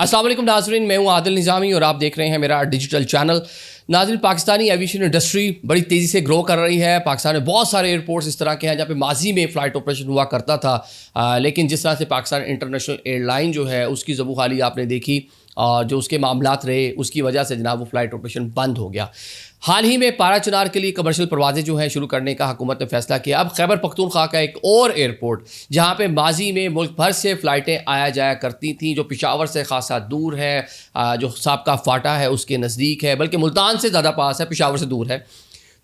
अस्सलाम वालेकुम नाज़रीन, मैं हूं आदिल निज़ामी और आप देख रहे हैं मेरा डिजिटल चैनल। नाज़रीन, पाकिस्तानी एविएशन इंडस्ट्री बड़ी तेज़ी से ग्रो कर रही है। पाकिस्तान में बहुत सारे एयरपोर्ट्स इस तरह के हैं जहाँ पे माजी में फ़्लाइट ऑपरेशन हुआ करता था, लेकिन जिस तरह से पाकिस्तान इंटरनेशनल एयरलाइन जो है उसकी ज़बू हाली आपने देखी और जो उसके मामलात रहे उसकी वजह से जनाब वो फ़्लाइट ऑपरेशन बंद हो गया। हाल ही में पारा चिनार के लिए कमर्शियल परवाज़ें जो हैं शुरू करने का हुकूमत ने फैसला किया। अब खैबर पख्तूनख्वा का एक और एयरपोर्ट जहाँ पे माजी में मुल्क भर से फ़्लाइटें आया जाया करती थीं, जो पेशावर से खासा दूर है, जो साबका फाटा है उसके नज़दीक है, बल्कि मुल्तान से ज़्यादा पास है, पेशावर से दूर है।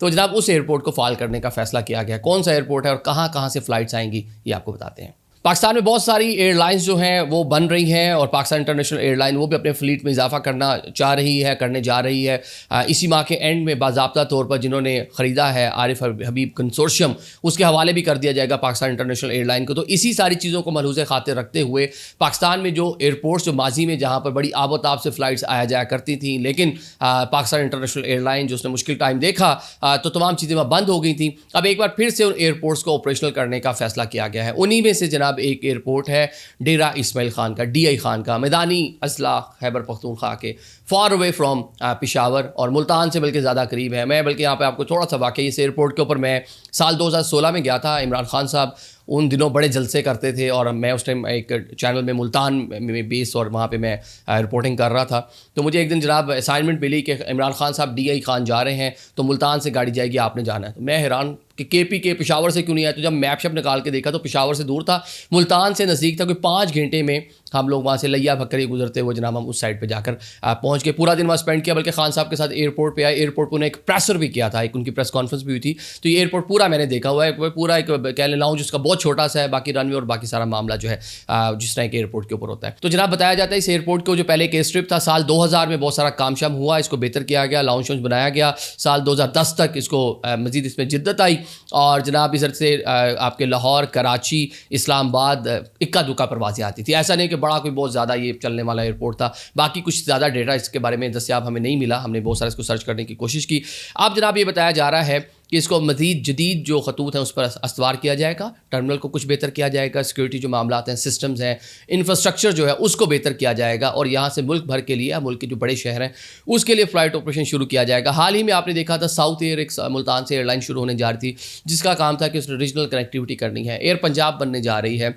तो जनाब उस एयरपोर्ट को फ़ाल करने का फ़ैसला किया गया। कौन सा एयरपोर्ट है और कहाँ कहाँ से फ़्लाइट्स आएंगी ये आपको बताते हैं। पाकिस्तान में बहुत सारी एयरलाइंस जो हैं वो बन रही हैं और पाकिस्तान इंटरनेशनल एयरलाइन वो भी अपने फ्लीट में इजाफा करना चाह रही है, करने जा रही है। इसी माह के एंड में बाज़ाब्ता तौर पर जिन्होंने ख़रीदा है आरिफ हबीब कंसोर्शियम, उसके हवाले भी कर दिया जाएगा पाकिस्तान इंटरनेशनल एयरलाइन को। तो इसी सारी चीज़ों को मलहूज़ खातिर रखते हुए पाकिस्तान में जो एयरपोर्ट्स जो माजी में जहाँ पर बड़ी आबोताब से फ़्लाइट्स आया जाया करती थी, लेकिन पाकिस्तान इंटरनेशनल एयरलाइन जो उसने मुश्किल टाइम देखा तो तमाम चीज़ें वहाँ बंद हो गई थी। अब एक बार फिर से उन एयरपोर्ट्स को ऑपरेशनल करने का फ़ैसला किया गया है। उन्हीं में से जनाब एक एयरपोर्ट है डेरा इस्माइल खान का, DI खान का, मैदानी अजला खैबर पख्तूनख्वा के, फार अवे फ्रॉम पेशावर और मुल्तान से बल्कि ज़्यादा करीब है। मैं बल्कि यहाँ पे आपको थोड़ा सा वाकई इस एयरपोर्ट के ऊपर मैं साल 2016 में गया था। इमरान खान साहब उन दिनों बड़े जलसे करते थे और मैं उस टाइम एक चैनल में मुल्तान में बेस और वहाँ पे मैं रिपोर्टिंग कर रहा था। तो मुझे एक दिन जनाब असाइनमेंट मिली कि इमरान खान साहब DI खान जा रहे हैं तो मुल्तान से गाड़ी जाएगी, आपने जाना है। तो मैं हैरान कि KP के पेशावर से क्यों नहीं आया। तो जब मैप शैप निकाल के देखा तो पेशावर से दूर था, मुल्तान से नज़दीक था। कोई 5 घंटे में हम लोग वहाँ से लिया भक्करी गुजरते हुए जनाब हम उस साइड पे जाकर पहुँच के पूरा दिन वहाँ स्पेंड किया। बल्कि खान साहब के साथ एयरपोर्ट पे आए, एयरपोर्ट पर उन्हें एक प्रेसर भी किया था, एक उनकी प्रेस कॉन्फ्रेंस भी हुई थी। तो ये एयरपोर्ट पूरा मैंने देखा हुआ है, पूरा एक कह लें लाउंज उसका बहुत छोटा सा है, बाकी रनवे और बाकी सारा मामला जो है जिस तरह के एयरपोर्ट के ऊपर होता है। तो जनाब बताया जाता है इस एयरपोर्ट को जो पहले एक स्ट्रिप था साल 2000 में बहुत सारा काम शाम हुआ, इसको बेहतर किया गया, लाउंज बनाया गया। साल 2010 तक इसको मज़ीद इसमें जिद्दत आई और जनाब इधर से आपके लाहौर, कराची, इस्लामाबाद इक्का दुक्का परवाज़ें आती थी। ऐसा नहीं कि बड़ा कोई बहुत ज़्यादा ये चलने वाला एयरपोर्ट था। बाकी कुछ ज़्यादा डेटा इसके बारे में दस्तियाब हमें नहीं मिला, हमने बहुत सारा इसको सर्च करने की कोशिश की। अब जनाब ये बताया जा रहा है कि इसको मज़ीद जदीद जो खतूत हैं उस पर अस्तवार किया जाएगा, टर्मिनल को कुछ बेहतर किया जाएगा, सिक्योरिटी जो मामलात हैं, सिस्टम्स हैं, इंफ्रास्ट्रक्चर जो है उसको बेहतर किया जाएगा और यहाँ से मुल्क भर के लिए, मुल्क के जो बड़े शहर हैं उसके लिए फ़्लाइट ऑपरेशन शुरू किया जाएगा। हाल ही में आपने देखा था साउथ एयर एक मुल्तान से एयरलाइन शुरू होने जा रही थी जिसका काम था कि उसने रीजनल कनेक्टिविटी करनी है। एयर पंजाब बनने जा रही है।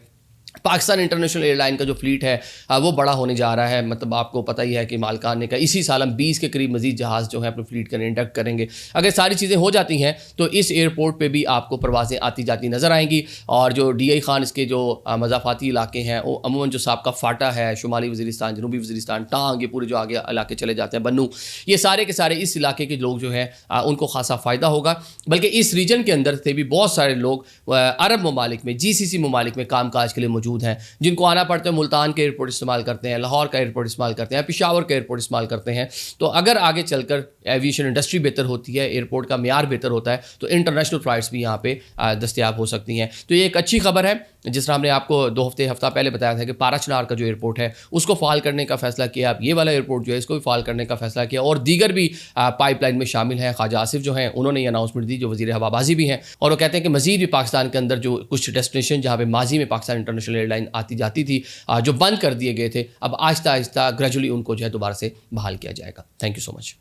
पाकिस्तान इंटरनेशनल एयरलाइन का जो फ्लीट है वो बड़ा होने जा रहा है। मतलब आपको पता ही है कि मालकान ने का इसी साल हम 20 के करीब मजीद जहाज़ जो है अपने फ्लीट का इंडक्ट करेंगे। अगर सारी चीज़ें हो जाती हैं तो इस एयरपोर्ट पे भी आपको परवाज़ें आती जाती नज़र आएंगी। और जो DI खान इसके जो मज़ाफ़ाती इलाके हैं वो अमूमन जो साबका फाटा है, शुमाली वज़ीरिस्तान, जनूबी वज़ीरिस्तान, टांग, ये पूरे जो आगे इलाके चले जाते हैं, बन्नू, ये सारे के सारे इस इलाके के लोग जो हैं उनको खासा फ़ायदा होगा। बल्कि इस रीजन के अंदर से भी बहुत सारे लोग अरब ममालिक में, GCC ममालिक में काम काज के लिए मौजूद हैं, जिनको आना पड़ता है। मुल्तान के एयरपोर्ट इस्तेमाल करते हैं, लाहौर का एयरपोर्ट इस्तेमाल करते हैं, पेशावर का एयरपोर्ट इस्तेमाल करते हैं। तो अगर आगे चलकर एविएशन इंडस्ट्री बेहतर होती है, एयरपोर्ट का म्यार बेहतर होता है तो इंटरनेशनल फ़्लाइट्स भी यहाँ पे दस्तयाब हो सकती हैं। तो ये एक अच्छी खबर है। जिस तरह हमने आपको 2 हफ्ता पहले बताया था कि पारा चिनार का जो एयरपोर्ट है उसको फ़ाल करने का फ़ैसला किया। अब ये वाला एयरपोर्ट जो है इसको भी फ़ाल करने का फ़ैसला किया और दीगर भी पाइपलाइन में शामिल हैं। ख्वाजा आसिफ जो हैं उन्होंने ये अनाउंसमेंट दी, जो वज़ीर हवाबाजी भी हैं, और वो कहते हैं कि मज़ीद भी पाकिस्तान के अंदर जो कुछ डेस्टिनेशन जहाँ पे माजी में पाकिस्तान इंटरनेशनल एयरलाइन आती जाती थी जो बंद कर दिए गए थे, अब आहिस्ता आहिस्ता ग्रेजुअली उनको जो है दोबारा से बहाल किया जाएगा। Thank you so much.